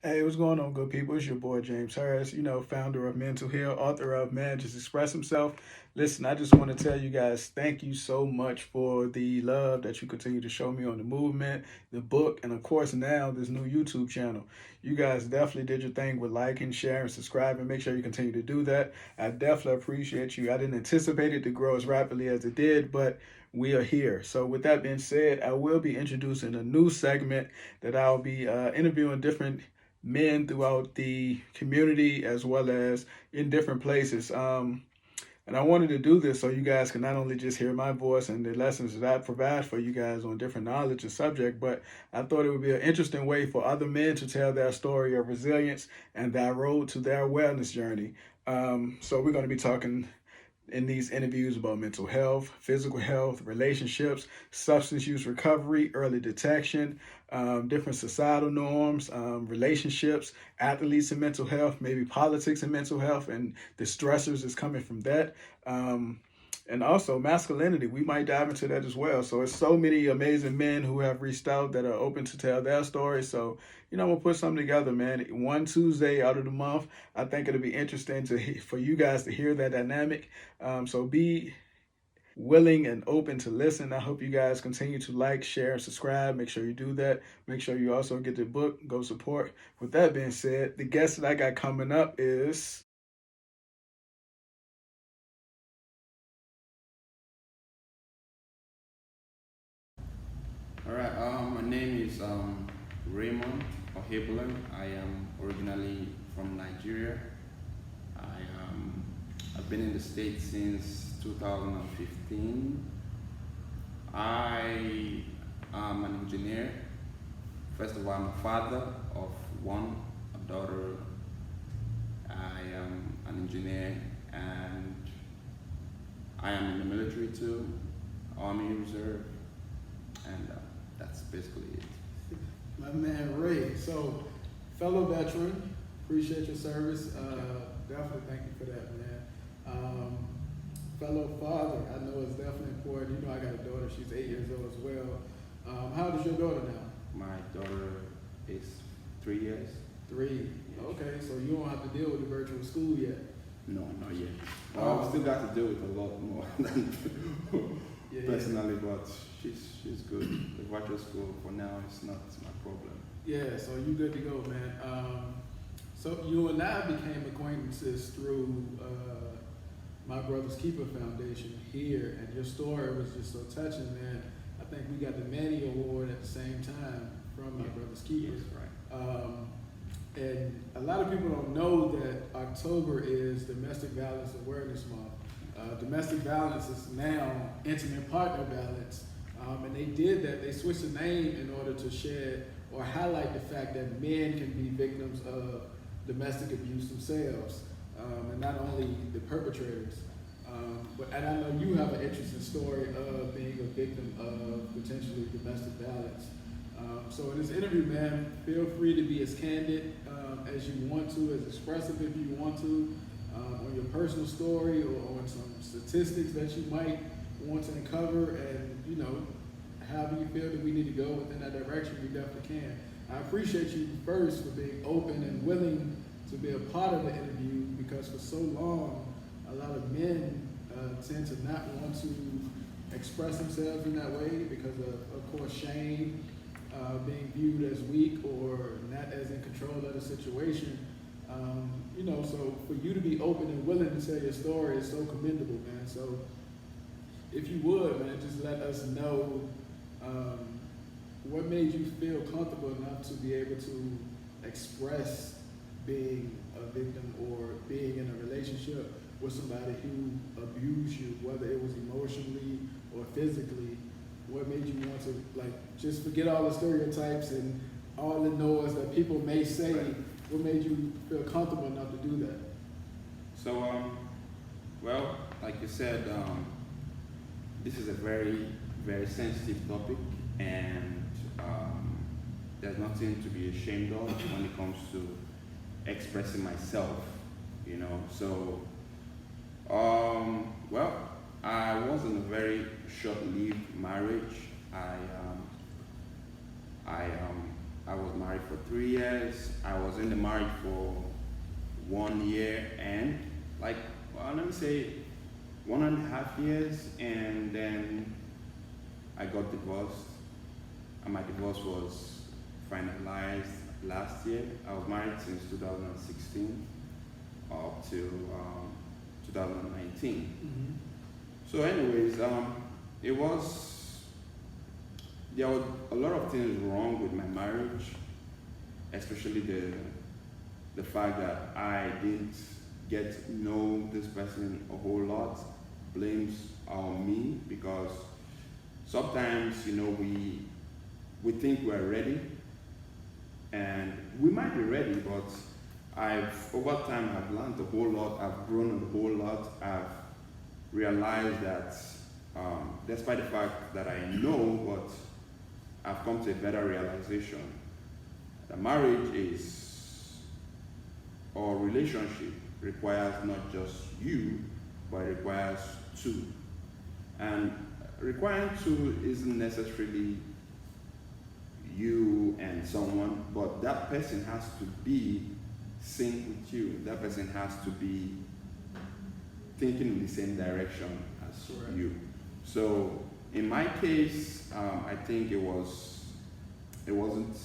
Hey, what's going on, good people? It's your boy James Harris, founder of Mental Health, author of Man Just Express Himself. Listen, I just want to tell you guys thank you so much for the love that you continue to show me on the movement, the book, and of course now this new YouTube channel. You guys definitely did your thing with liking, sharing, subscribing. Make sure you continue to do that. I definitely appreciate you. I didn't anticipate it to grow as rapidly as it did, but we are here. So, with that being said, I will be introducing a new segment that I'll be interviewing different men throughout the community as well as in different places. And I wanted to do this so you guys can not only just hear my voice and the lessons that I provide for you guys on different knowledge and subject, but I thought it would be an interesting way for other men to tell their story of resilience and their road to their wellness journey. So we're going to be talking in these interviews about mental health, physical health, relationships, substance use recovery, early detection, different societal norms, relationships, athletes and mental health, maybe politics and mental health, and the stressors that's coming from that. And also masculinity. We might dive into that as well. So it's so many amazing men who have reached out that are open to tell their story. So, I'm gonna put something together, man. One Tuesday out of the month. I think it'll be interesting for you guys to hear that dynamic. So be willing and open to listen. I hope you guys continue to like, share, and subscribe. Make sure you do that. Make sure you also get the book. Go support. With that being said, the guest that I got coming up is. All right. My name is Raymond or I am originally from Nigeria. I I've been in the States since 2015. I am an engineer. First of all, I'm a father of one, a daughter. I am an engineer, and I am in the military too, Army Reserve, and that's basically it. My man Ray. So, fellow veteran, appreciate your service. Definitely thank you for that, man. Fellow father, I know it's definitely important. I got a daughter, she's 8 years old as well. How old is your daughter now? My daughter is 3 years. Three. Yes. Okay, so you don't have to deal with the virtual school yet. No, not yet. Well, I've still got to deal with a lot more than personally, but she's good. The virtual school for now is not my problem. Yeah, so you good to go, man. So you and I became acquaintances through my brother's Keeper Foundation here, and your story was just so touching, man. I think we got the Manny Award at the same time from my brother's Keeper. Yes, right. And a lot of people don't know that October is Domestic Violence Awareness Month. Domestic violence is now intimate partner violence. And they did that. They switched the name in order to shed or highlight the fact that men can be victims of domestic abuse themselves, and not only the perpetrators. And I know you have an interesting story of being a victim of potentially domestic violence. So in this interview, man, feel free to be as candid as you want to, as expressive if you want to, on your personal story or on some statistics that you might want to uncover, and however you feel that we need to go within that direction, we definitely can. I appreciate you first for being open and willing to be a part of the interview, because for so long, a lot of men tend to not want to express themselves in that way because of course, shame, being viewed as weak or not as in control of the situation. So for you to be open and willing to tell your story is so commendable, man. So if you would, man, just let us know what made you feel comfortable enough to be able to express being a victim or being in a relationship with somebody who abused you, whether it was emotionally or physically. What made you want to just forget all the stereotypes and all the noise that people may say? Right. What made you feel comfortable enough to do that? So, well, like you said, this is a very, very sensitive topic, and there's nothing to be ashamed of when it comes to expressing myself, So, well, I was in a very short-lived marriage. I I was married for 3 years. I was in the marriage for 1 year and like, well, let me say 1.5 years, and then I got divorced. And my divorce was finalized last year. I was married since 2016 up to 2019. So, anyways, it was there were a lot of things wrong with my marriage, especially the fact that I didn't get to know this person a whole lot. Blames on me because sometimes we think we're ready, and we might be ready, but over time I've learned a whole lot. I've grown a whole lot. I've realized that despite the fact that I know, but I've come to a better realization. The marriage or relationship requires not just you, but it requires two. And requiring two isn't necessarily you and someone, but that person has to be sync with you. That person has to be thinking in the same direction as you. So in my case, I think it wasn't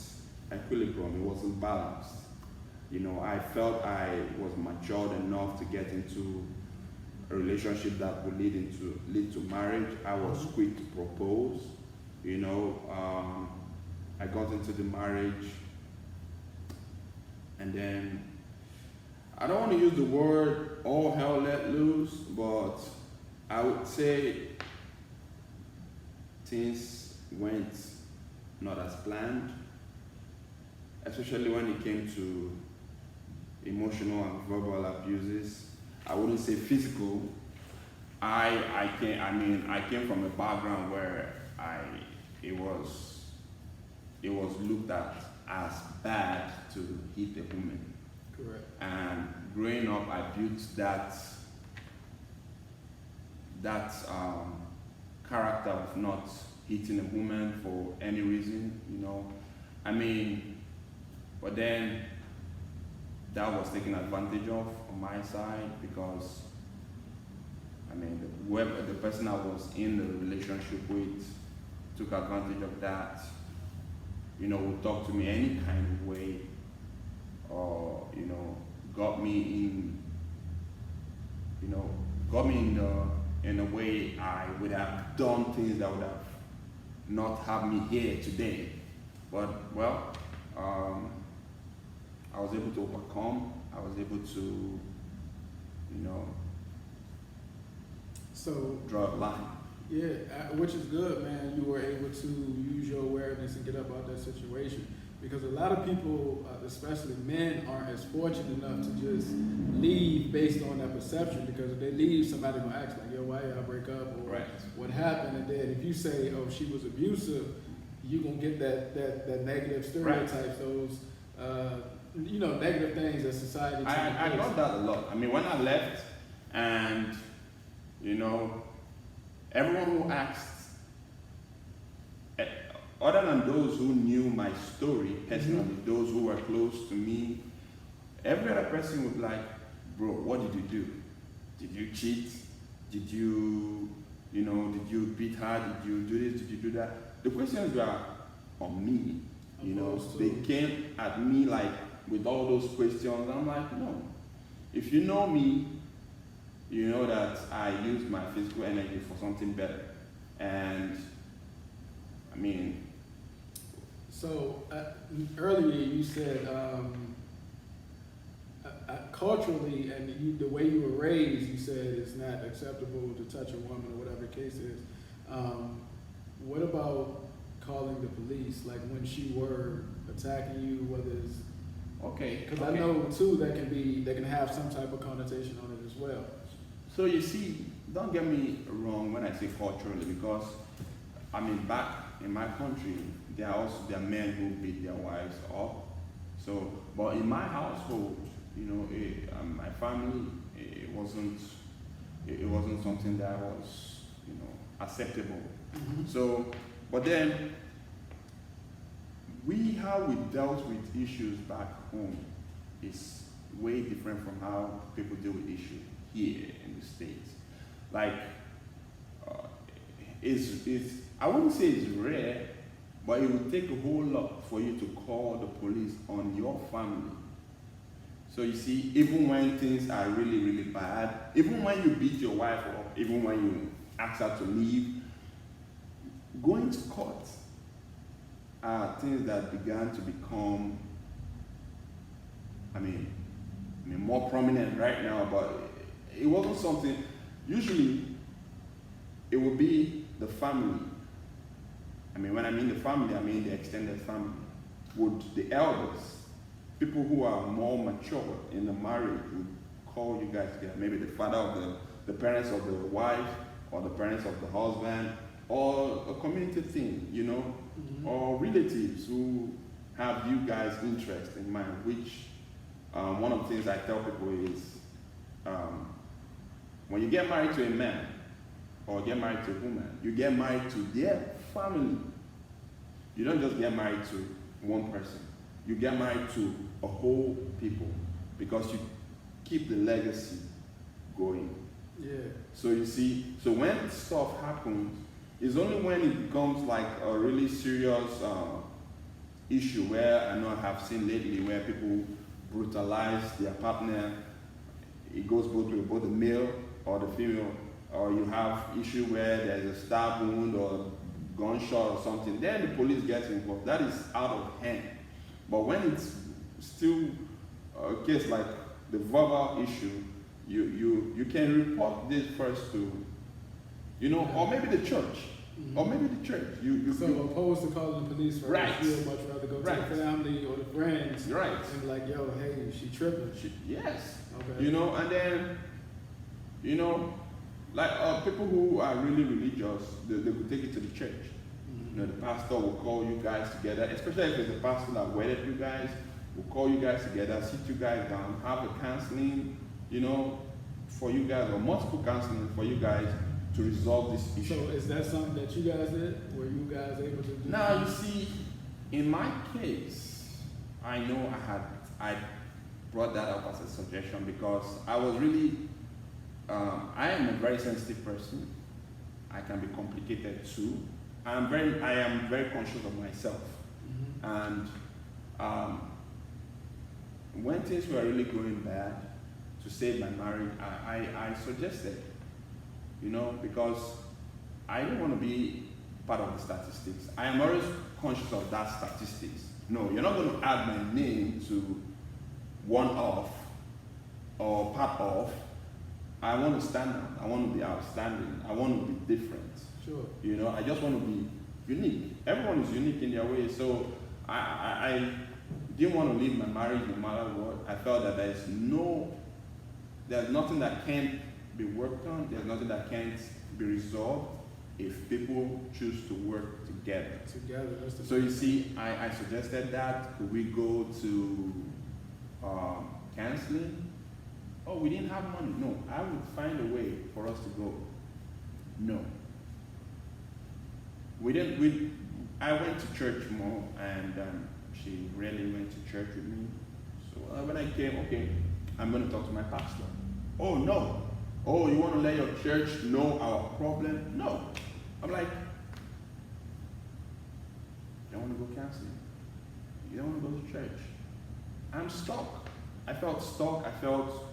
equilibrium, it wasn't balanced. I felt I was matured enough to get into a relationship that would lead to marriage. I was quick to propose. I got into the marriage, and then I don't want to use the word all hell let loose, but I would say things went not as planned, especially when it came to emotional and verbal abuses. I wouldn't say physical. I came from a background where it was looked at as bad to hit a woman. Correct. And growing up, I built that character of not hitting a woman for any reason, but then that was taken advantage of on my side because, the person I was in the relationship with took advantage of that, would talk to me any kind of way, or, got me in a way I would have done things that would have not have me here today. But, I was able to overcome. I was able to, So draw a line. yeah, which is good, man. You were able to use your awareness and get up out that situation. Because a lot of people, especially men, aren't as fortunate enough to just leave based on that perception. Because if they leave, somebody will ask like, "Yo, why y'all break up?" Or Right. "What happened?" And then if you say, "Oh, she was abusive," you're gonna get that negative stereotypes, those negative things that society. I got that a lot. When I left, and everyone who asked, other than those who knew my story personally, those who were close to me, every other person would be like, "Bro, what did you do? Did you cheat? Did you, did you beat her? Did you do this? Did you do that?" The questions were on me. They came at me like with all those questions. I'm like, no. If you know me, you know that I use my physical energy for something better. And So earlier you said culturally and the way you were raised, you said it's not acceptable to touch a woman or whatever the case is. What about calling the police, like when she were attacking you, whether it's okay, because I know too that can have some type of connotation on it as well. So you see, don't get me wrong when I say culturally, because back in my country, there are men who beat their wives up. So, but in my household, my family, it wasn't something that was, acceptable. So, but then how we dealt with issues back home is way different from how people deal with issues here in the States. Like, uh, it's I wouldn't say it's rare, but it would take a whole lot for you to call the police on your family. So you see, even when things are really, really bad, even when you beat your wife or even when you ask her to leave, going to court are things that began to become, more prominent right now, but it wasn't something, usually it would be the family. When I mean the family, I mean the extended family. Would the elders, people who are more mature in the marriage, would call you guys together, maybe the father of the parents of the wife, or the parents of the husband, or a community thing, or relatives who have you guys' interest in mind, which one of the things I tell people is, when you get married to a man, or get married to a woman, you get married to their family. You don't just get married to one person. You get married to a whole people, because you keep the legacy going. Yeah. So you see, so when stuff happens, it's only when it becomes like a really serious issue, where I know I have seen lately where people brutalize their partner. It goes both with both the male or the female, or you have issue where there's a stab wound or gunshot or something, then the police gets involved. That is out of hand. But when it's still a case like the verbal issue, you can report this first to, or maybe the church. Mm-hmm. Or maybe the church. So opposed to calling the police, right? You would much rather go to the family or the friends, right? And be like, yo, hey, she tripping. Yes. Okay. And then, like people who are really religious, they could take it to the church. Mm-hmm. The pastor will call you guys together, especially if it's a pastor that wedded you guys. Will call you guys together, sit you guys down, have a counseling, for you guys, or multiple counseling for you guys to resolve this issue. So is that something that you guys did? Were you guys able to do? Now you see, in my case, I know I brought that up as a suggestion because I was really, I am a very sensitive person. I can be complicated too. I am very conscious of myself. Mm-hmm. And when things were really going bad, to save my marriage, I suggested, because I don't want to be part of the statistics. I am always conscious of that statistics. No, you're not going to add my name to one off or part of. I want to stand out. I want to be outstanding. I want to be different. Sure. I just want to be unique. Everyone is unique in their way. So I didn't want to leave my marriage no matter what. I felt that there's nothing that can't be worked on. There's nothing that can't be resolved if people choose to work together. That's the so you see, I suggested that. Could we go to counseling? Oh, we didn't have money. No, I would find a way for us to go. No. I went to church more, and she rarely went to church with me. So when I came, okay, I'm going to talk to my pastor. Oh, no. Oh, you want to let your church know our problem? No. I'm like, you don't want to go counseling. You don't want to go to church. I'm stuck. I felt stuck. I felt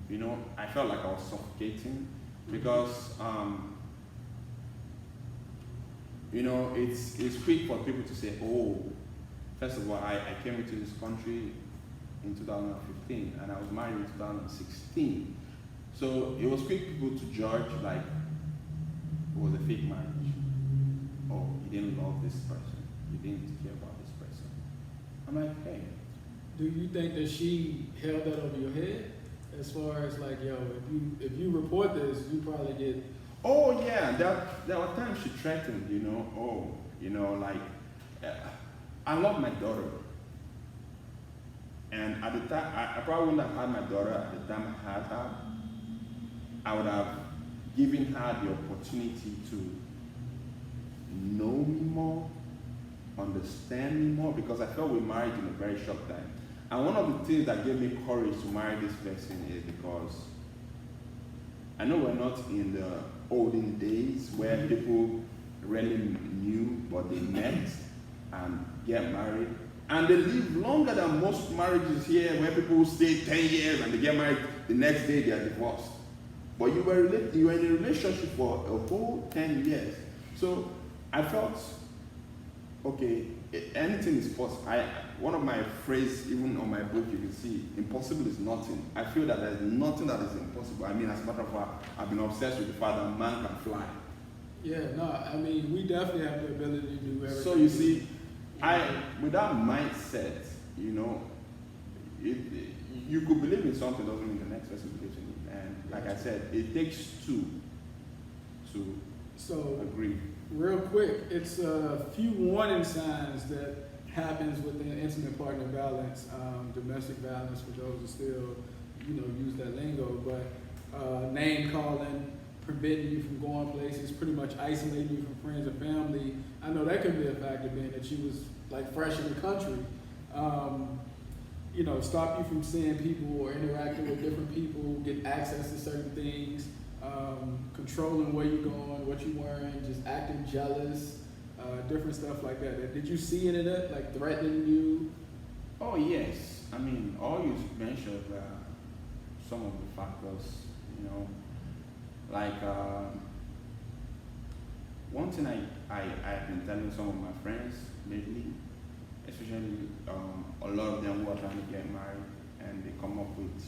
like I was suffocating because, it's quick for people to say, oh, first of all, I came into this country in 2015 and I was married in 2016. So it was quick people to judge like it was a fake marriage. Oh, you didn't love this person. You didn't care about this person. I'm like, hey. Do you think that she held that over your head? As far as like, yo, if you report this, you probably get. Oh yeah, there were times she threatened, I love my daughter. And at the time, I probably wouldn't have had my daughter at the time I had her. I would have given her the opportunity to know me more, understand me more because I felt we married in a very short time. And one of the things that gave me courage to marry this person is because I know we're not in the olden days where people really knew but they met and get married. And they live longer than most marriages here where people stay 10 years and they get married, the next day they are divorced. But you were in a relationship for a whole 10 years. So I felt, okay, anything is possible. One of my phrases, even on my book, you can see, impossible is nothing. I feel that there's nothing that is impossible. I mean, as a matter of fact, I've been obsessed with the fact that man can fly. Yeah, no, I mean, we definitely have the ability to do everything. So you see, with that mindset, you know, you could believe in something doesn't mean the next person believes in it. And like I said, it takes two to agree. Real quick, it's a few warning signs that happens within intimate partner violence, domestic violence for those who still, use that lingo, but name calling, preventing you from going places, pretty much isolating you from friends and family. I know that could be a factor being that she was like fresh in the country. Stop you from seeing people or interacting with different people, get access to certain things, controlling where you're going, what you're wearing, just acting jealous, different stuff like that. Did you see any of that, like threatening you? Oh yes, I mean, all you mentioned some of the factors, like one thing I've been telling some of my friends lately, especially a lot of them who are trying to get married and they come up with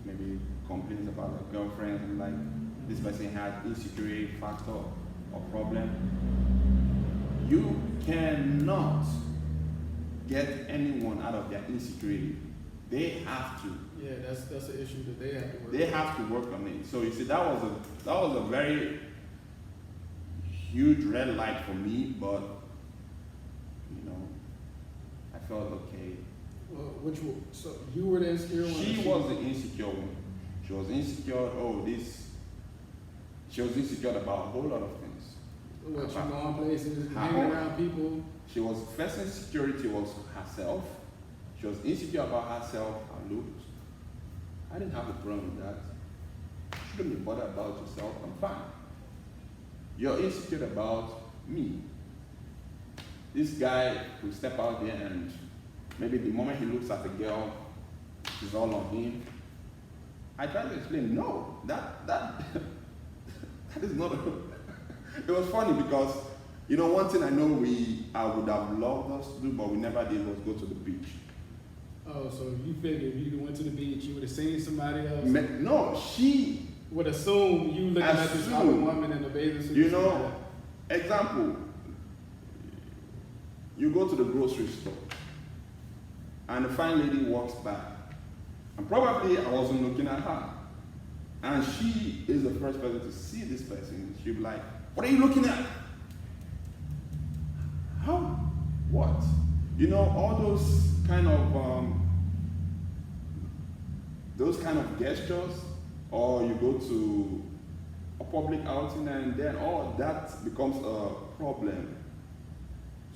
maybe complaints about their girlfriend and like this person has insecurity factor or problem. You cannot get anyone out of their insecurity. They have to. Yeah, that's an issue that they have to work. They have to work on it. So you see, that was a very huge red light for me, but I felt okay. Well, so you were the insecure one? She was the insecure one. She was insecure. She was insecure about a whole lot of things. What, you going places, hanging around people? She was first insecurity was herself. She was insecure about herself, her looks. I didn't have a problem with that. You shouldn't be bothered about yourself. I'm fine. You're insecure about me. This guy will step out there and maybe the moment he looks at the girl, it's all on him. I tried to explain, no, that is not it was funny because, one thing I know I would have loved us to do, but we never did, was go to the beach. Oh, so you figured if you went to the beach, you would have seen somebody else? No, she would assume you looking at this other woman in the bathing suit. Example, you go to the grocery store and a fine lady walks by, and probably I wasn't looking at her, and she is the first person to see this person. She'll be like, what are you looking at? How? What? All those kind of gestures, or you go to a public outing and then all that becomes a problem.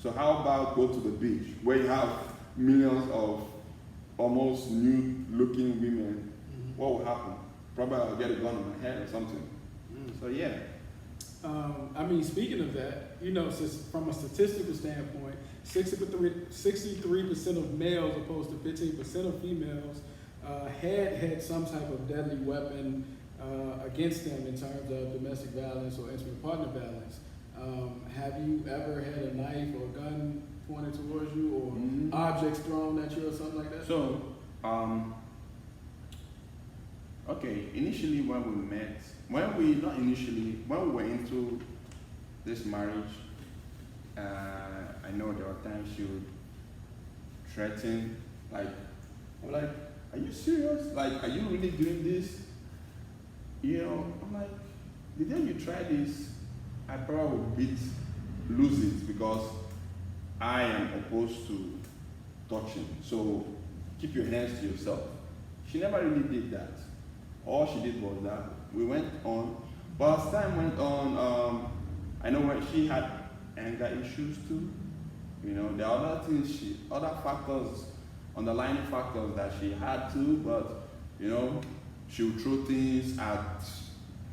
So how about go to the beach where you have millions of almost nude looking women? Mm-hmm. What will happen? Probably I'll get a gun in my head or something. So yeah. Speaking of that, from a statistical standpoint, 63% of males opposed to 15% of females had some type of deadly weapon against them in terms of domestic violence or intimate partner violence. Have you ever had a knife or a gun pointed towards you or objects thrown at you or something like that? So, okay, initially when we met, when we were into this marriage, I know there were times she would threaten, I'm like, are you serious? Like, are you really doing this? I'm like, the day you try this, I probably would lose it because I am opposed to touching. So keep your hands to yourself. She never really did that. All she did was that we went on, but as time went on, I know when she had anger issues too. You know, there are other things, other factors, underlying factors that she had to, but you know, she would throw things at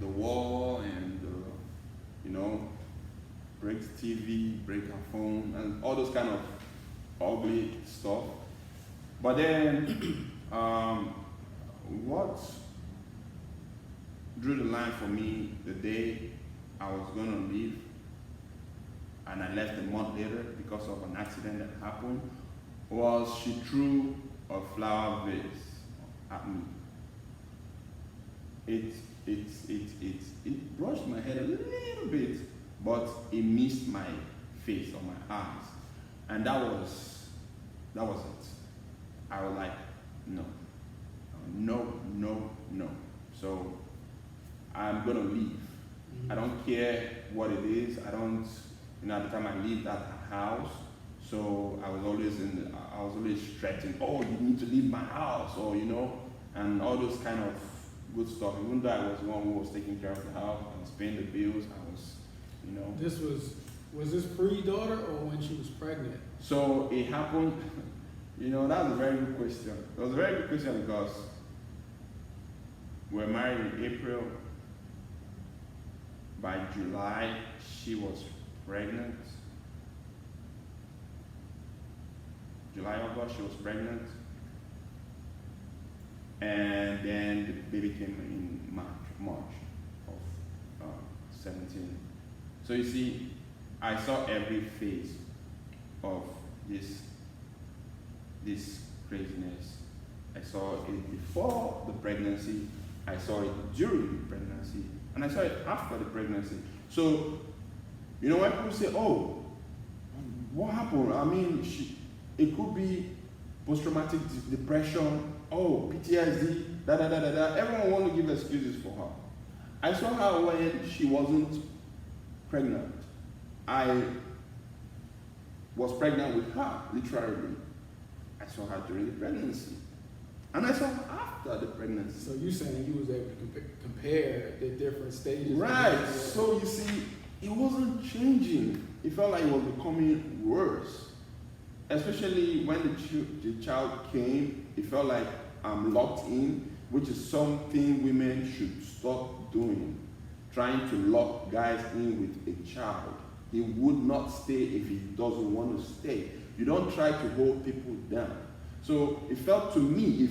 the wall and you know, break the TV, break her phone, and all those kind of ugly stuff. But then, what drew the line for me the day I was gonna leave, and I left a month later because of an accident that happened, was she threw a flower vase at me. It brushed my head a little bit, but it missed my face or my eyes, and that was it. I was like, no, no, no, no. So I'm gonna leave. I don't care what it is. I don't. You know, at the time I lived at her house, so I was always threatened. Oh, you need to leave my house, or you know, and all those kind of good stuff. Even though I was the one who was taking care of the house, I was paying the bills. I was, you know. This was this pre-daughter or when she was pregnant? So it happened. You know, that's a very good question. It was a very good question because we're married in April. By July, she was pregnant. July, August, she was pregnant. And then the baby came in March of 17. So you see, I saw every phase of this craziness. I saw it before the pregnancy, I saw it during the pregnancy, and I saw it after the pregnancy. So, you know, when people say, oh, what happened? I mean, it could be post-traumatic depression, oh, PTSD, da da da da da. Everyone wants to give excuses for her. I saw her when she wasn't pregnant. I was pregnant with her, literally. I saw her during the pregnancy. And I saw her after the pregnancy. So you saying you was able to compare the different stages? Right. So you see, it wasn't changing. It felt like it was becoming worse. Especially when the child came, it felt like I'm locked in, which is something women should stop doing. Trying to lock guys in with a child. He would not stay if he doesn't want to stay. You don't try to hold people down. So it felt to me,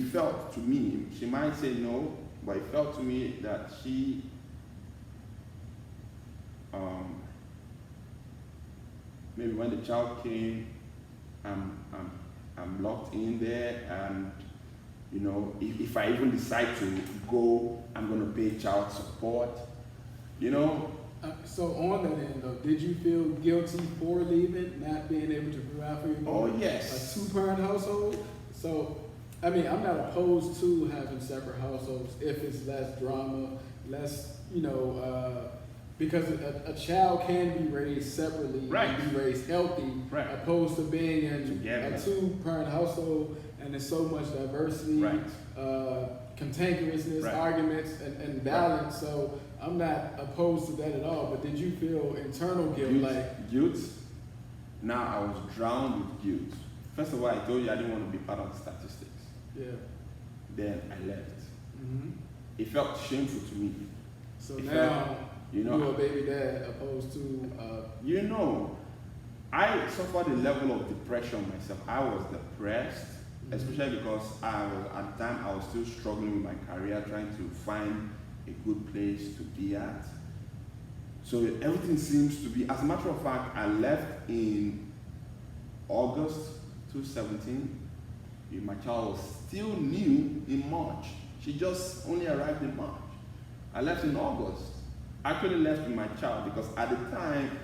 she might say no, but it felt to me that she maybe when the child came, I'm locked in there, and you know, if I even decide to go, I'm gonna pay child support, you know. So on that end though, did you feel guilty for leaving, not being able to provide for your daughter? Oh yes. A two-parent household? So, I mean, I'm not opposed to having separate households if it's less drama, less, you know, because a child can be raised separately, right, and be raised healthy, right, opposed to being in together. A two-parent household and there's so much diversity, right, cantankerousness, right, arguments, and violence. Right. So I'm not opposed to that at all. But did you feel internal guilt? Guilt? Now I was drowned with guilt. First of all, I told you I didn't want to be part of the statistics. Yeah. Then I left. Mm-hmm. It felt shameful to me. So it now felt, you know, you're a baby dad opposed to. You know, I suffered a level of depression myself. I was depressed, mm-hmm, especially because at the time I was still struggling with my career, trying to find a good place to be at. So everything seems to be, as a matter of fact, I left in August 2017. My child was still new in March. She just only arrived in March. I left in August. I actually left with my child because at the time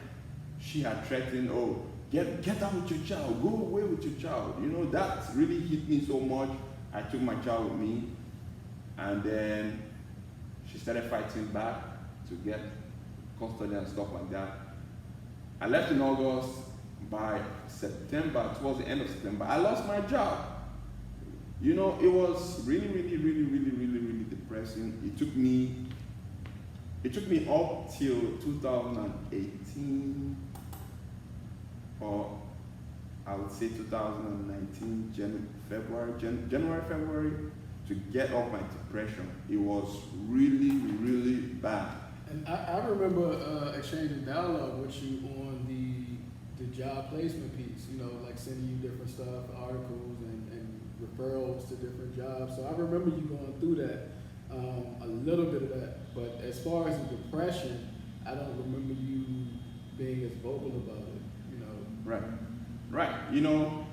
she had threatened, oh, get out with your child, go away with your child. You know, that really hit me so much. I took my child with me, and then she started fighting back to get custody and stuff like that. I left in August. By September, towards the end of September, I lost my job. You know, it was really, really, really, really, really, really depressing. It took me up till 2018 or I would say 2019, January, February, to get off my depression. It was really, really bad. And I remember exchanging dialogue with you on the job placement piece, you know, like sending you different stuff, articles and referrals to different jobs. So I remember you going through that, a little bit of that. But as far as the depression, I don't remember you being as vocal about it, you know. Right. You know,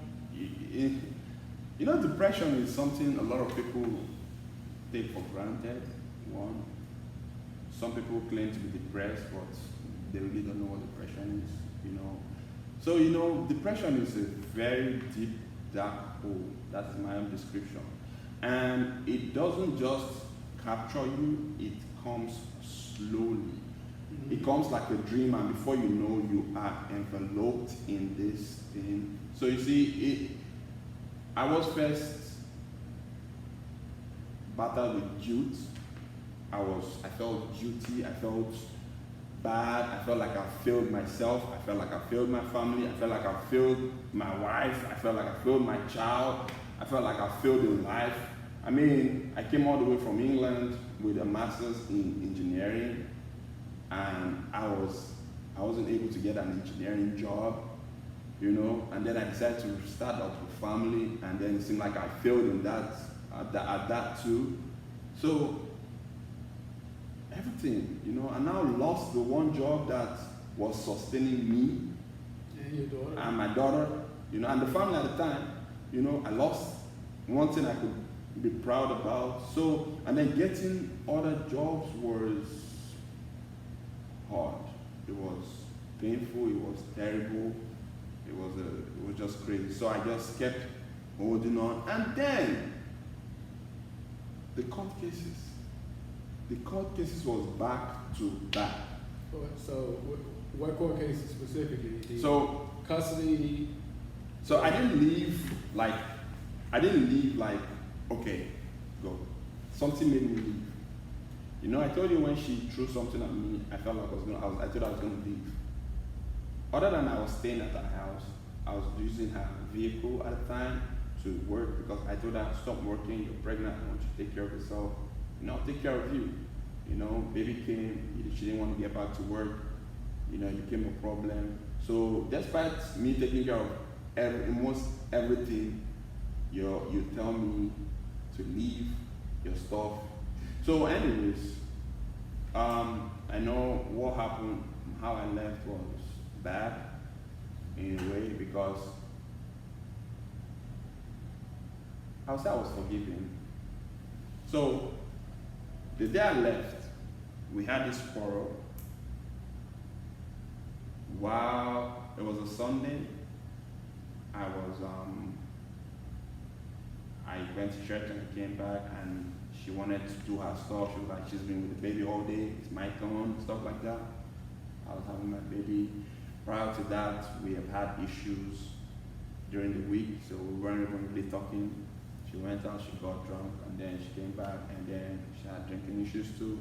depression is something a lot of people take for granted. One, some people claim to be depressed, but they really don't know what depression is, you know. So, you know, depression is a very deep, dark hole. That's my own description. And it doesn't just capture you, it comes slowly. It comes like a dream, and before you know, you are enveloped in this thing. So you see, I was first battled with guilt. I felt guilty, I felt bad, I felt like I failed myself, I felt like I failed my family, I felt like I failed my wife, I felt like I failed my child, I felt like I failed in life. I mean, I came all the way from England with a master's in engineering, and I wasn't able to get an engineering job, you know, and then I decided to start up a family, and then it seemed like I failed in that, at that too. So everything, you know, I now lost the one job that was sustaining me And your daughter. and my daughter, you know, and the family at the time. You know, I lost one thing I could be proud about. So, and then getting other jobs was hard. It was painful. It was terrible. It was just crazy. So I just kept holding on, and then the court cases. The court cases was back to back. So what court cases specifically? So Custody. So I didn't leave like, okay, go. Something made me leave. You know, I told you when she threw something at me, I felt like I thought I was gonna leave. Other than I was staying at her house, I was using her vehicle at the time to work, because I told her, stop working, you're pregnant, I want you to take care of yourself. You know, I'll take care of you. You know, baby came, she didn't want to get back to work. You know, it became a problem. So despite me taking care of almost everything, you tell me to leave your stuff. So anyways, I know what happened, how I left was bad in a way, because I would say I was forgiven. So the day I left, we had this quarrel. While it was a Sunday, I went to church and I came back, and she wanted to do her stuff. She was like, she's been with the baby all day, it's my turn, stuff like that. I was having my baby. Prior to that, we have had issues during the week, so we weren't even really talking. She went out, she got drunk, and then she came back, and then she had drinking issues too.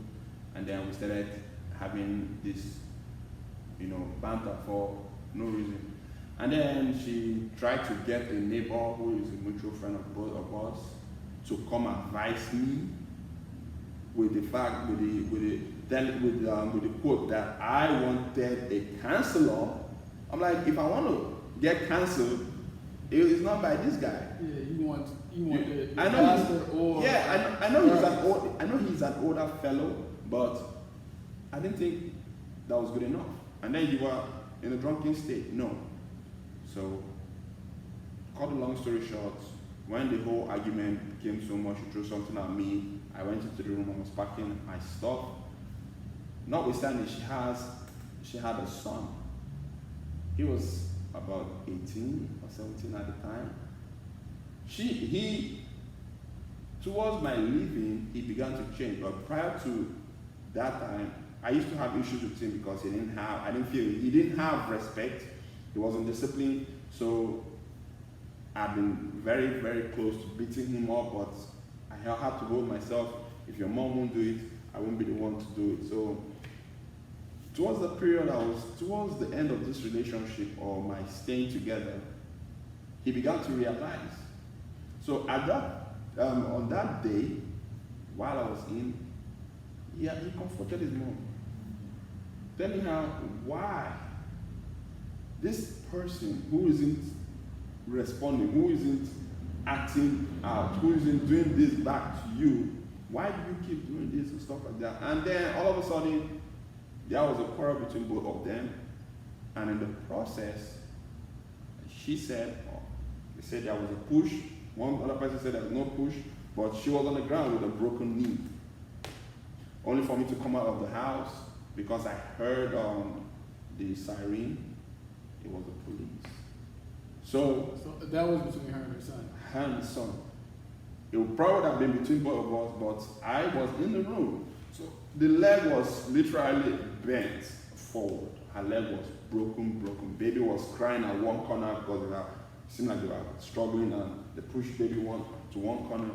And then we started having this, you know, banter for no reason. And then she tried to get a neighbor who is a mutual friend of both of us to come advise me with the fact, with the quote that I wanted a counselor. I'm like, if I want to get canceled, it's not by this guy. Yeah, you want the I know pastor or I know he's an older fellow, but I didn't think that was good enough. And then you were in a drunken state. No. So, cut the long story short, when the whole argument became so much, she threw something at me. I went into the room and was packing my stuff. Notwithstanding, she had a son. He was about 18 or 17 at the time. He towards my leaving, he began to change. But prior to that time, I used to have issues with him because he didn't have respect. He wasn't disciplined. So I've been very, very close to beating him up, but I had to hold myself. If your mom won't do it, I won't be the one to do it. So towards the period towards the end of this relationship or my staying together, he began to realize. So at that, on that day, while I was in, he comforted his mom, telling her why this person who isn't responding, who isn't acting out, who isn't doing this back to you, why do you keep doing this and stuff like that? And then all of a sudden, there was a quarrel between both of them, and in the process, she said, they said there was a push. One other person said there was no push, but she was on the ground with a broken knee. Only for me to come out of the house because I heard the siren. It was the police. So that was between her and her son. Her and the son. It would probably have been between both of us, but I was in the room. So the leg was literally bent forward. Her leg was broken. Baby was crying at one corner because it seemed like they were struggling, and they pushed baby to one corner.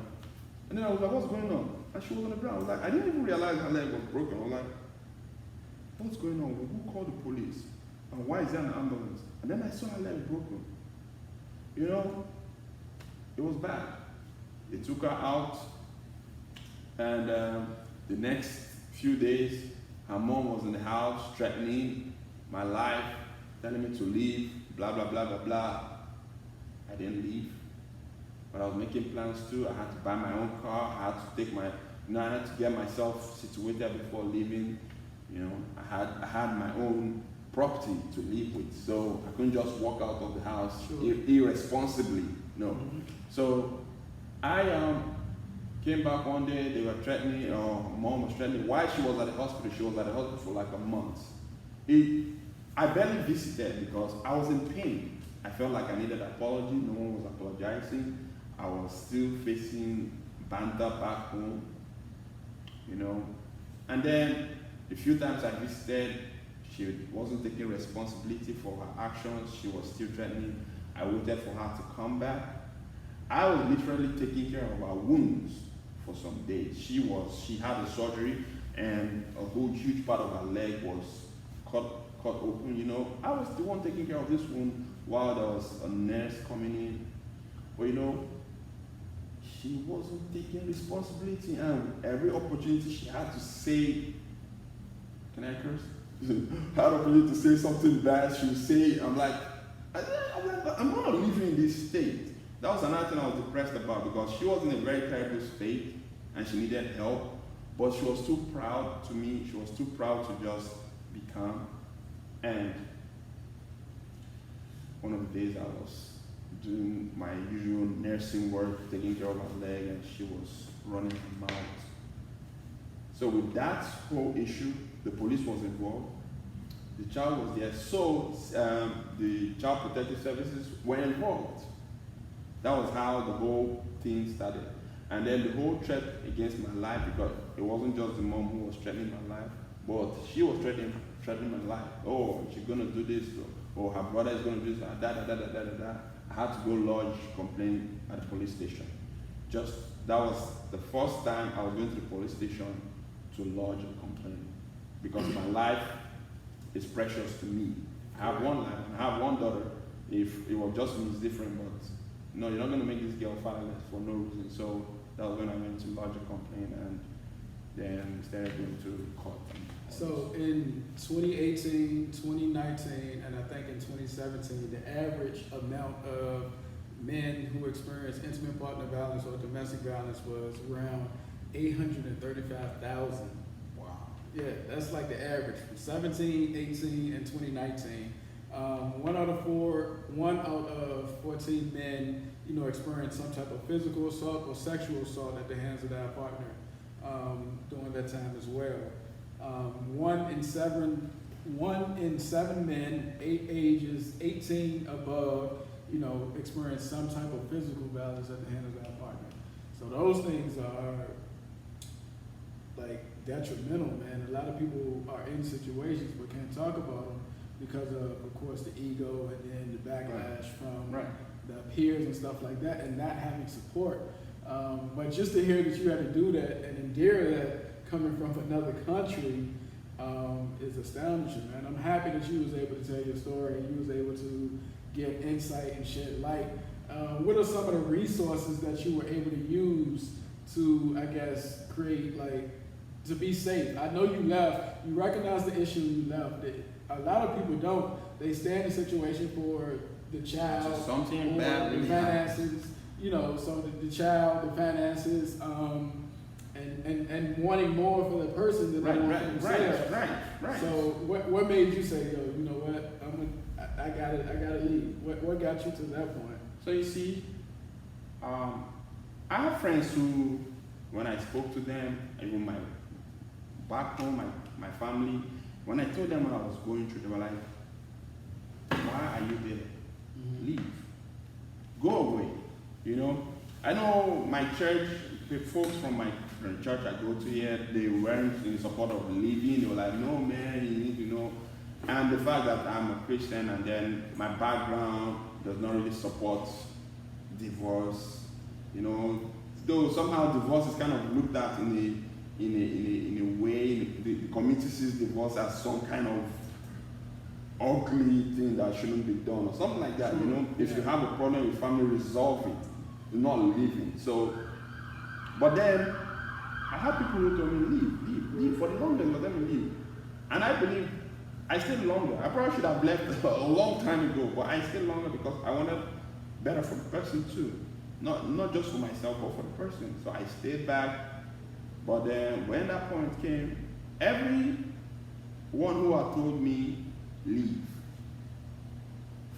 And then I was like, what's going on? And she was on the ground. I was like, I didn't even realize her leg was broken. I was like, what's going on? Who called the police? And why is there an ambulance? And then I saw her leg broken. You know, it was bad. They took her out, and the next few days, her mom was in the house threatening my life, telling me to leave, blah, blah, blah, blah, blah. I didn't leave, but I was making plans too. I had to buy my own car. I had to take I had to get myself situated before leaving. You know, I had my own property to live with, so I couldn't just walk out of the house irresponsibly. No. Mm-hmm. So I came back one day. They were threatening. Mom was threatening. While she was at the hospital, she was at the hospital for like a month. I barely visited because I was in pain. I felt like I needed an apology. No one was apologizing. I was still facing banter back home, you know. And then a few times I visited, she wasn't taking responsibility for her actions. She was still threatening. I waited for her to come back. I was literally taking care of her wounds for some days. She had a surgery, and a whole huge part of her leg was cut open, you know. I was the one taking care of this wound while there was a nurse coming in. But you know, she wasn't taking responsibility, and every opportunity she had to say, can I curse? Had opportunity to say something bad, she would say, I'm like, I'm not living in this state. That was another thing I was depressed about, because she was in a very terrible state and she needed help, but she was too proud to me. She was too proud to just be calm. And one of the days I was doing my usual nursing work, taking care of my leg, and she was running her mouth. So with that whole issue, the police was involved. The child was there, so the Child Protective Services were involved. That was how the whole thing started. And then the whole threat against my life, because it wasn't just the mom who was threatening my life, but she was threatening my life. Oh, she's gonna do this, or her brother is gonna do this, I had to go lodge complaint at the police station. That was the first time I was going to the police station to lodge a complaint, because my life is precious to me. I have one life, I have one daughter. If it was just me, it's different, but no, you're not going to make this girl fatherless for no reason. So that was when I went to lodge a complaint, and then started going to court. So in 2018, 2019, and I think in 2017, the average amount of men who experienced intimate partner violence or domestic violence was around 835,000. Wow. Yeah, that's like the average from 17, 18, and 2019. One out of 14 men, experience some type of physical assault or sexual assault at the hands of their partner during that time as well. One in seven men, ages 18 above, experience some type of physical violence at the hands of their partner. So those things are like detrimental, man. A lot of people are in situations but can't talk about them because of course, the ego and then the backlash from the peers and stuff like that, and not having support. But just to hear that you had to do that and endure that coming from another country is astonishing, man. I'm happy that you was able to tell your story and you was able to give insight and shed light what are some of the resources that you were able to use to, I guess, create like to be safe? I know you left. You recognize the issue. You left. A lot of people don't. They stay in the situation for the child, Just something or bad the really finances. You know, so the child, the finances, and wanting more for the person than they want for themselves. Right. So what made you say, yo, you know what, I gotta leave? What got you to that point? So you see, I have friends who, when I spoke to them, even my back home, my family, when I told them what I was going through, they were like, why are you there? Leave. Go away. You know? I know my church, the folks from my church I go to here, they weren't in support of leaving. They were like, no man, you need to know. And the fact that I'm a Christian and then my background does not really support divorce, you know, though somehow divorce is kind of looked at in a way, the community sees divorce as some kind of ugly thing that shouldn't be done or something like that, you know. If you have a problem with family, resolve it. You're not leaving. So, but then I had people who told me, leave for the longest, let them leave. And I believe I stayed longer. I probably should have left a long time ago, but I stayed longer because I wanted better for the person too. Not just for myself, but for the person. So I stayed back. But then when that point came, everyone who had told me leave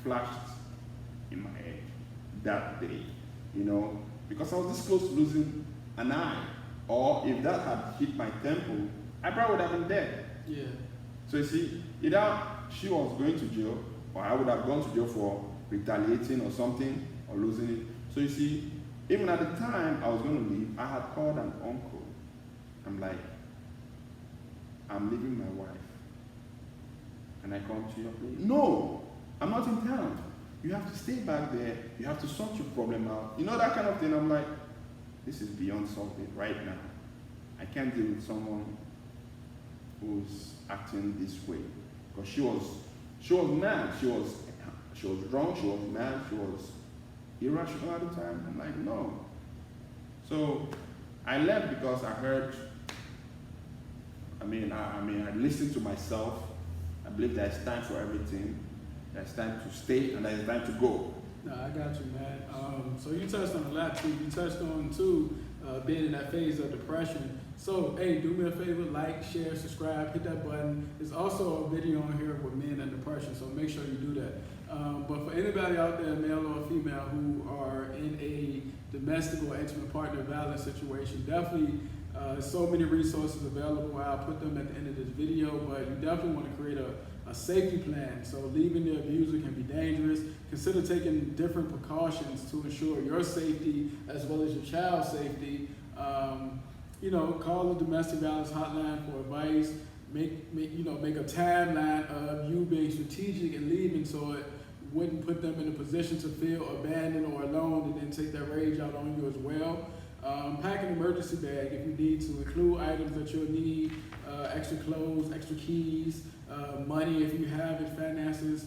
flashed in my head that day, you know, because I was this close to losing an eye. Or if that had hit my temple, I probably would have been dead. Yeah. So you see, either she was going to jail, or I would have gone to jail for retaliating or something, or losing it. So you see, even at the time I was going to leave, I had called an uncle. I'm like, I'm leaving my wife. And I come to your place. No, I'm not in town. You have to stay back there. You have to sort your problem out. You know, that kind of thing. I'm like, this is beyond solving right now. I can't deal with someone who's acting this way. Because she was mad. She was drunk. She was mad. She was irrational at the time. I'm like, no. So I left because I heard, I listened to myself. I believe there's time for everything. There's time to stay and there's time to go. No, I got you, man. So you touched on a lot too. You touched on too being in that phase of depression. So hey, do me a favor, like, share, subscribe, hit that button. There's also a video on here with men and depression, so make sure you do that. But for anybody out there, male or female, who are in a domestic or intimate partner violence situation, definitely so many resources available. I'll put them at the end of this video, but you definitely want to create a safety plan. So leaving the abuser can be dangerous. Consider taking different precautions to ensure your safety as well as your child's safety. Call the domestic violence hotline for advice. Make a timeline of you being strategic and leaving so it wouldn't put them in a position to feel abandoned or alone and then take that rage out on you as well. Pack an emergency bag if you need to. Include items that you'll need, extra clothes, extra keys, money if you have it, finances.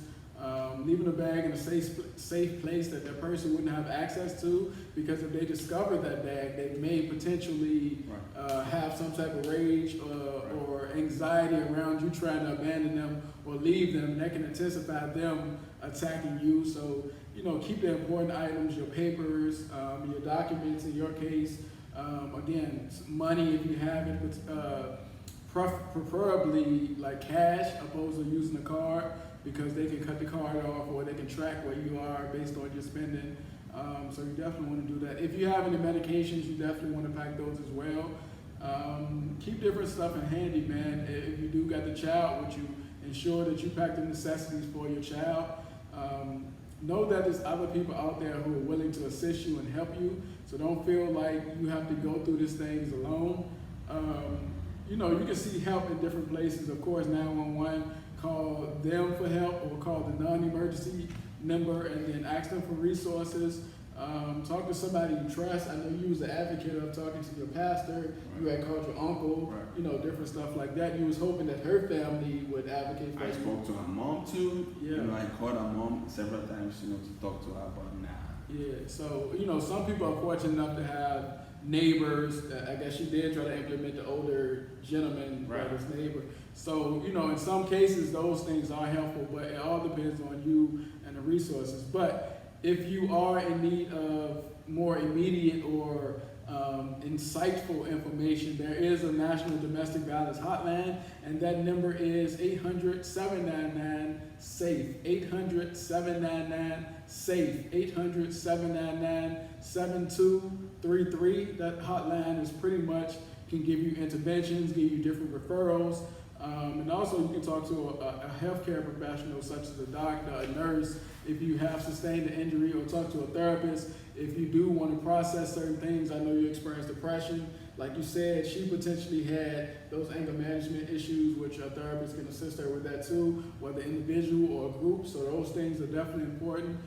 Leaving a bag in a safe place that that person wouldn't have access to, because if they discover that bag, they may potentially have some type of rage or anxiety around you trying to abandon them or leave them. That can intensify them attacking you. So, keep the important items, your papers, your documents in your case. Again, money if you have it, preferably like cash opposed to using a card, because they can cut the card off or they can track where you are based on your spending. So you definitely want to do that. If you have any medications, you definitely want to pack those as well. Keep different stuff in handy, man. If you do got the child with you, ensure that you pack the necessities for your child. Know that there's other people out there who are willing to assist you and help you. So don't feel like you have to go through these things alone. You can see help in different places. Of course, 911, call them for help or call the non-emergency number and then ask them for resources. Talk to somebody you trust. I know you was an advocate of talking to your pastor. You had called your uncle, different stuff like that. You was hoping that her family would advocate for you. I spoke to her mom too. Yeah. I called her mom several times, to talk to her, but nah. Yeah, so, you know, some people are fortunate enough to have neighbors. I guess she did try to implement the older gentleman, Right. his neighbor. So, you know, in some cases, those things are helpful, but it all depends on you and the resources. But if you are in need of more immediate or insightful information, there is a National Domestic Violence Hotline, and that number is 800-799-SAFE, 800-799-SAFE, 800-799-7233. That hotline is pretty much can give you interventions, give you different referrals, and also you can talk to a healthcare professional such as a doctor, a nurse, if you have sustained an injury, or talk to a therapist if you do want to process certain things. I know you experience depression. Like you said, she potentially had those anger management issues, which a therapist can assist her with that too, whether individual or group. So those things are definitely important.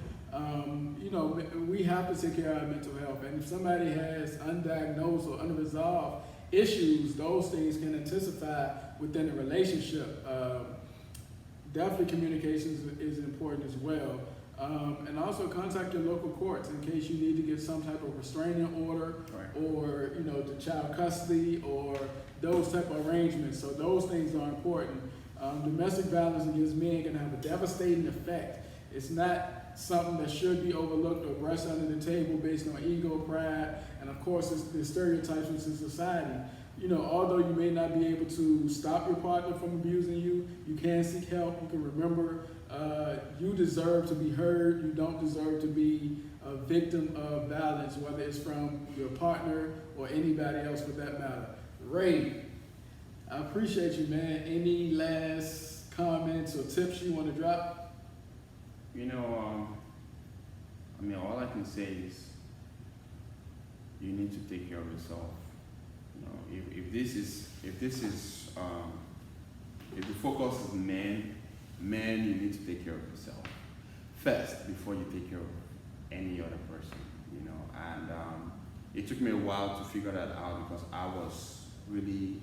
You know, we have to take care of our mental health. And if somebody has undiagnosed or unresolved issues, those things can intensify within a relationship. Definitely communication is important as well. And also contact your local courts in case you need to get some type of restraining order, Right. or, you know, the child custody or those type of arrangements. So those things are important. Domestic violence against men can have a devastating effect. It's not something that should be overlooked or brushed under the table based on ego, pride, and of course it's the stereotypes within society. You know, although you may not be able to stop your partner from abusing you, you can seek help. You can remember you deserve to be heard. You don't deserve to be a victim of violence, whether it's from your partner or anybody else for that matter. Ray, I appreciate you, man. Any last comments or tips you want to drop? You know, I mean, all I can say is you need to take care of yourself. You know, if the focus is men, you need to take care of yourself first before you take care of any other person. You know, and it took me a while to figure that out because I was really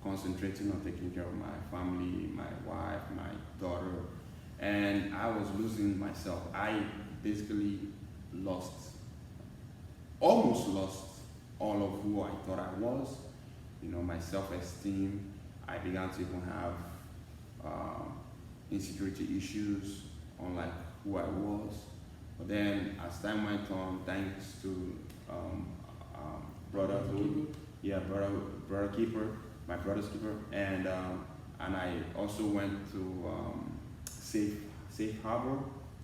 concentrating on taking care of my family, my wife, my daughter, and I was losing myself. I basically almost lost all of who I thought I was. You know, my self-esteem. I began to even have insecurity issues on like who I was. But then as time went on, thanks to brotherhood, brother keeper, my brother's keeper, and I also went to Safe Harbor.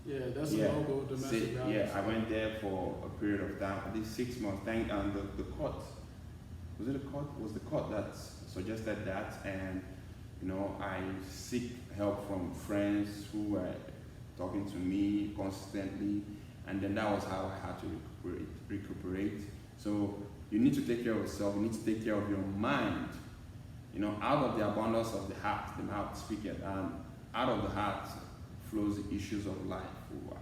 Yeah, that's a local domestic violence. Yeah, I went there for a period of time, at least 6 months. The court, was it the court? Was the court that suggested that? And you know, I seek help from friends who were talking to me constantly, and then that was how I had to recuperate. So you need to take care of yourself. You need to take care of your mind. You know, out of the abundance of the heart, the mouth speaketh, and out of the heart flows the issues of life.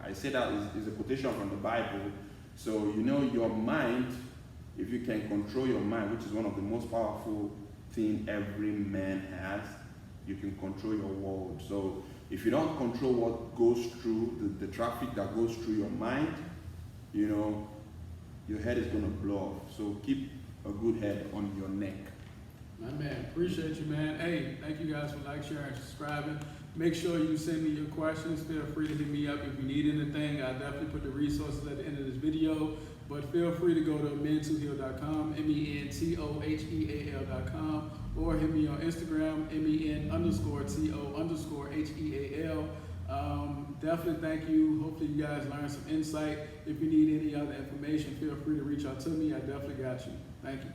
I say that is a quotation from the Bible. So you know, your mind, if you can control your mind, which is one of the most powerful things every man has, you can control your world. So if you don't control what goes through the traffic that goes through your mind, you know, your head is gonna blow off. So keep a good head on your neck. My man, appreciate you, man. Hey, thank you guys for sharing, and subscribing. Make sure you send me your questions. Feel free to hit me up if you need anything. I'll definitely put the resources at the end of this video. But feel free to go to mentoheal.com, mentoheal.com, or hit me on Instagram, men_TO_HEAL. Definitely thank you. Hopefully you guys learned some insight. If you need any other information, feel free to reach out to me. I definitely got you. Thank you.